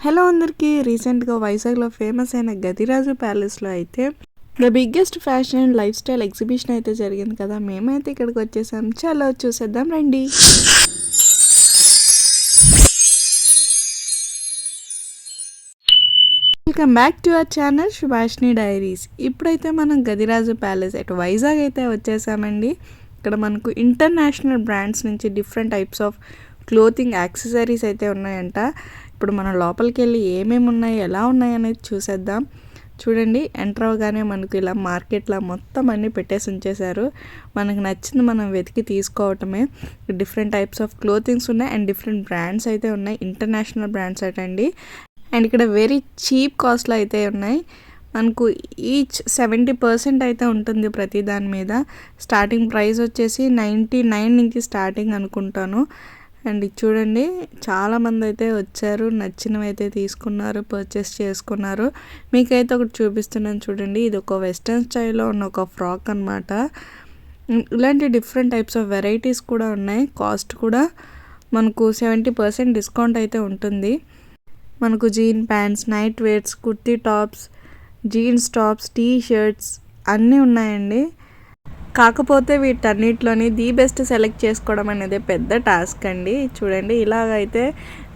Hello అందరికీ. రీసెంట్గా వైజాగ్లో ఫేమస్ అయిన గదిరాజు ప్యాలెస్లో అయితే the biggest fashion and life style exhibition అయితే జరిగింది కదా. మేమైతే ఇక్కడికి వచ్చేసాం. చలో చూసేద్దాం రండి. Welcome back to our channel Subhashini diaries. ఇప్పుడైతే మనం గదిరాజు ప్యాలెస్ అటు వైజాగ్ అయితే వచ్చేసామండి. ఇక్కడ మనకు ఇంటర్నేషనల్ బ్రాండ్స్ నుంచి different types of clothing accessories అయితే ఉన్నాయంట. ఇప్పుడు మనం లోపలికి వెళ్ళి ఏమేమి ఉన్నాయి, ఎలా ఉన్నాయి అనేది చూసేద్దాం. చూడండి, ఎంటర్ అవగానే మనకు ఇలా మార్కెట్లో మొత్తం అన్నీ పెట్టేసి ఉంచేశారు. మనకు నచ్చింది మనం వెతికి తీసుకోవటమే. డిఫరెంట్ టైప్స్ ఆఫ్ క్లోతింగ్స్ ఉన్నాయి అండ్ డిఫరెంట్ బ్రాండ్స్ అయితే ఉన్నాయి. ఇంటర్నేషనల్ బ్రాండ్స్ అటండి. అండ్ ఇక్కడ వెరీ చీప్ కాస్ట్లో అయితే ఉన్నాయి. మనకు ఈచ్ 70% అయితే ఉంటుంది ప్రతి దాని మీద. స్టార్టింగ్ ప్రైస్ వచ్చేసి 99 నుంచి స్టార్టింగ్ అనుకుంటాను. అండ్ ఇది చూడండి, చాలామంది అయితే వచ్చారు, నచ్చినవి అయితే తీసుకున్నారు, పర్చేస్ చేసుకున్నారు. మీకైతే ఒకటి చూపిస్తున్నాను చూడండి. ఇది ఒక వెస్ట్రన్ స్టైల్లో ఉన్న ఒక ఫ్రాక్ అనమాట. ఇలాంటి డిఫరెంట్ టైప్స్ ఆఫ్ వెరైటీస్ కూడా ఉన్నాయి. కాస్ట్ కూడా మనకు 70% డిస్కౌంట్ అయితే ఉంటుంది. మనకు jean pants, night wears, kurti tops, jeans tops, T shirts అన్నీ ఉన్నాయండి. కాకపోతే వీటన్నిటిలోని ది బెస్ట్ సెలెక్ట్ చేసుకోవడం అనేది పెద్ద టాస్క్ అండి. చూడండి, ఇలాగైతే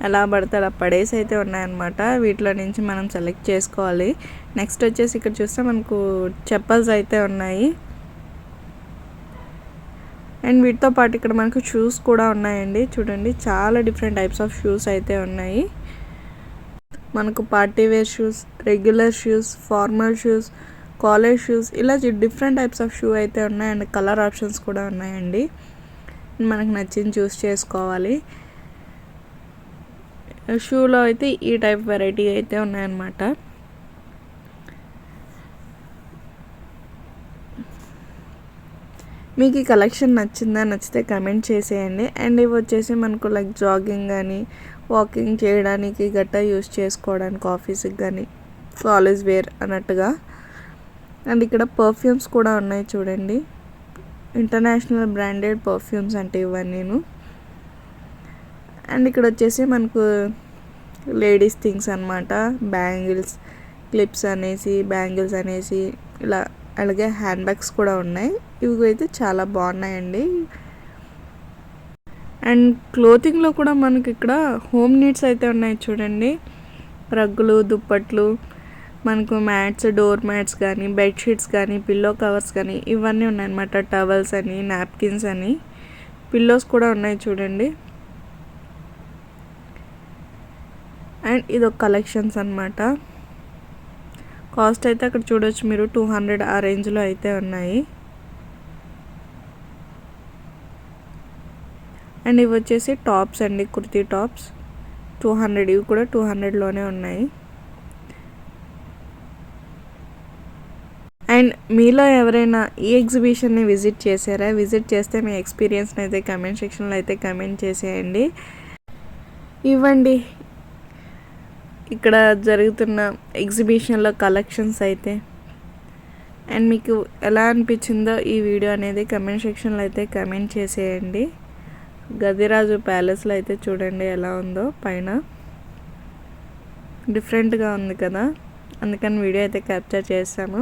ఎలా పడితే అలా పడేసి అయితే ఉన్నాయన్నమాట. వీటిలో నుంచి మనం సెలెక్ట్ చేసుకోవాలి. నెక్స్ట్ వచ్చేసి ఇక్కడ చూస్తే మనకు చెప్పల్స్ అయితే ఉన్నాయి. అండ్ వీటితో పాటు ఇక్కడ మనకు షూస్ కూడా ఉన్నాయండి. చూడండి, చాలా డిఫరెంట్ టైప్స్ ఆఫ్ షూస్ అయితే ఉన్నాయి. మనకు party wear shoes, regular shoes, formal shoes, college shoes, ఇలా డిఫరెంట్ టైప్స్ ఆఫ్ షూ అయితే ఉన్నాయి. అండ్ కలర్ ఆప్షన్స్ కూడా ఉన్నాయండి. మనకు నచ్చింది చూస్ చేసుకోవాలి. షూలో అయితే ఈ టైప్ వెరైటీ అయితే ఉన్నాయన్నమాట. మీకు ఈ కలెక్షన్ నచ్చిందా? నచ్చితే కమెంట్ చేసేయండి. అండ్ ఇవి వచ్చేసి మనకు లైక్ జాగింగ్ కానీ వాకింగ్ చేయడానికి గట్టా యూస్ చేసుకోవడానికి, ఆఫీస్కి కానీ కాలేజ్ వేర్ అన్నట్టుగా. అండ్ ఇక్కడ పర్ఫ్యూమ్స్ కూడా ఉన్నాయి చూడండి. ఇంటర్నేషనల్ బ్రాండెడ్ పర్ఫ్యూమ్స్ అంటే ఇవన్నీను. అండ్ ఇక్కడ వచ్చేసి మనకు లేడీస్ థింగ్స్ అనమాట. బ్యాంగిల్స్, క్లిప్స్ అనేసి, బ్యాంగిల్స్ అనేసి ఇలా, అలాగే హ్యాండ్ బ్యాగ్స్ కూడా ఉన్నాయి. ఇవి అయితే చాలా బాగున్నాయండి. అండ్ క్లోతింగ్లో కూడా మనకి ఇక్కడ హోమ్ నీడ్స్ అయితే ఉన్నాయి చూడండి. రగ్గులు, దుప్పట్లు, మనకు మ్యాట్స్, డోర్ మ్యాట్స్ కానీ, బెడ్షీట్స్ కానీ, పిల్లో కవర్స్ కానీ ఇవన్నీ ఉన్నాయన్నమాట. టవల్స్ అని, నాప్కిన్స్ అని, పిల్లోస్ కూడా ఉన్నాయి చూడండి. అండ్ ఇదొక కలెక్షన్స్ అనమాట. కాస్ట్ అయితే అక్కడ చూడొచ్చు మీరు, 200 ఆ రేంజ్లో అయితే ఉన్నాయి. అండ్ ఇవి వచ్చేసి టాప్స్ అండి, కుర్తీ టాప్స్ 200. ఇవి కూడా 200లోనే ఉన్నాయి. అండ్ మీలో ఎవరైనా ఈ ఎగ్జిబిషన్ని విజిట్ చేశారా? విజిట్ చేస్తే మీ ఎక్స్పీరియన్స్ని అయితే కమెంట్ సెక్షన్లో అయితే కమెంట్ చేసేయండి. ఇవ్వండి ఇక్కడ జరుగుతున్న ఎగ్జిబిషన్లో కలెక్షన్స్ అయితే. అండ్ మీకు ఎలా అనిపించిందో ఈ వీడియో అనేది కమెంట్ సెక్షన్లో అయితే కమెంట్ చేసేయండి. గదిరాజు ప్యాలెస్లో అయితే చూడండి ఎలా ఉందో, పైన డిఫరెంట్గా ఉంది కదా, అందుకని వీడియో అయితే క్యాప్చర్ చేస్తాము.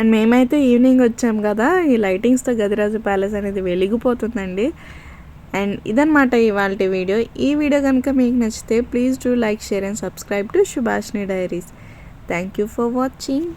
అండ్ మేమైతే ఈవినింగ్ వచ్చాము కదా, ఈ లైటింగ్స్తో గదిరాజు ప్యాలెస్ అనేది వెలిగిపోతుందండి. అండ్ ఇదన్నమాట ఇవాళ వీడియో. ఈ వీడియో కనుక మీకు నచ్చితే please do like, share and subscribe to Subhashini diaries. Thank you for watching.